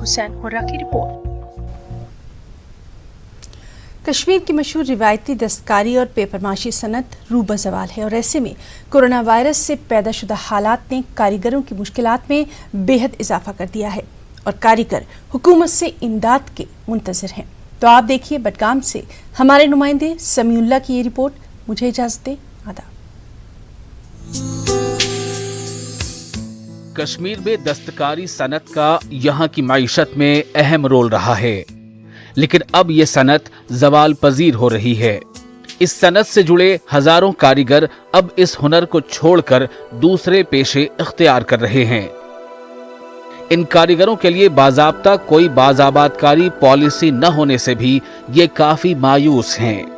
Hussain hurrah की report. Kashmir की मशहूर रिवायती दस्तकारी और पेपरमाशी सनत रूबा ज़वाल है और ऐसे में कोरोना वायरस से पैदा शुदा हालात ने कारीगरों की मुश्किलात में बेहद इजाफा कर दिया है और कारीगर हुकूमत से इमदाद के मुंतज़िर हैं। तो आप देखिए बडगाम से हमारे नुमाइंदे समीउल्लाह की ये रिपोर्ट। मुझे इजाज़त दें, आदाब। कश्मीर में दस्तकारी सनत का यहाँ की माइशत में अहम रोल रहा है, लेकिन अब ये सनत ज़वाल पजीर हो रही है। इस सनत से जुड़े हजारों कारीगर अब इस हुनर को छोड़कर दूसरे पेशे इख्तियार कर रहे हैं। इन कारीगरों के लिए बाज़ाब्ता कोई बाज़ाबातकारी पॉलिसी न होने से भी ये काफी मायूस हैं।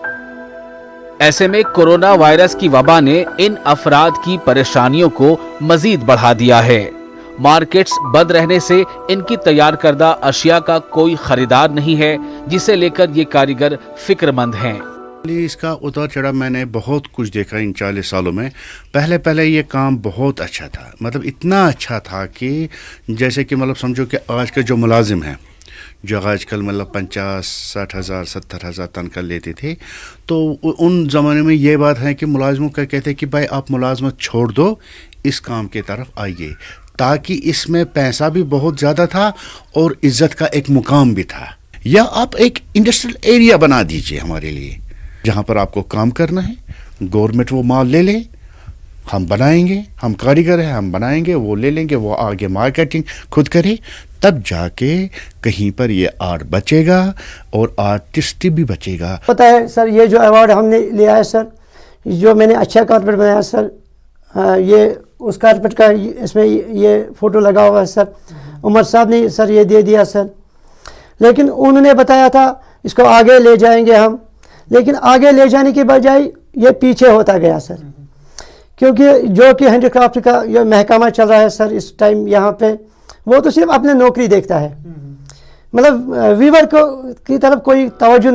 ऐसे में कोरोना वायरस की वबा ने इन अफराद की परेशानियों को मजीद बढ़ा दिया है। मार्केट्स बंद रहने से इनकी तैयार करदा अशिया का कोई खरीदार नहीं है, जिसे लेकर ये कारीगर फिक्रमंद हैं। इसका उतार चढ़ाव मैंने बहुत कुछ देखा इन 40 सालों में। पहले ये काम बहुत अच्छा था, मतलब इतना अच्छा था कि जैसे कि मतलब समझो कि आज के जो मुलाजिम हैं, जो आजकल मतलब 50-60 हज़ार 70 हज़ार तनख्वाह लेते थे, तो उन ज़माने में ये बात है कि मुलाजिमों का कहते कि भाई आप मुलाजमत छोड़ दो, इस काम की तरफ आइए, ताकि इसमें पैसा भी बहुत ज़्यादा था और इज़्ज़त का एक मुकाम भी था। या आप एक इंडस्ट्रियल एरिया बना दीजिए हमारे लिए, जहाँ पर आपको काम करना है, गवर्नमेंट वो माल ले ले, हम बनाएंगे, हम कारीगर हैं, हम बनाएंगे, वो ले लेंगे, वो आगे मार्केटिंग खुद करे, तब जाके कहीं पर ये आर्ट बचेगा और आर्टिस्ट भी बचेगा। पता है सर, ये जो अवार्ड हमने लिया है सर, जो मैंने अच्छा कारपेट बनाया सर, ये उस कारपेट का इसमें ये फ़ोटो लगा हुआ है सर, उमर साहब ने सर ये दे दिया सर। लेकिन उन्होंने बताया था इसको आगे ले जाएंगे हम, लेकिन आगे ले जाने के बजाय ये पीछे होता गया सर, क्योंकि जो कि हैंडीक्राफ्ट का ये महकमा चल रहा है सर इस टाइम यहाँ पे, वो तो सिर्फ अपने नौकरी देखता है, मतलब वीवर को की तरफ कोई तवज्जो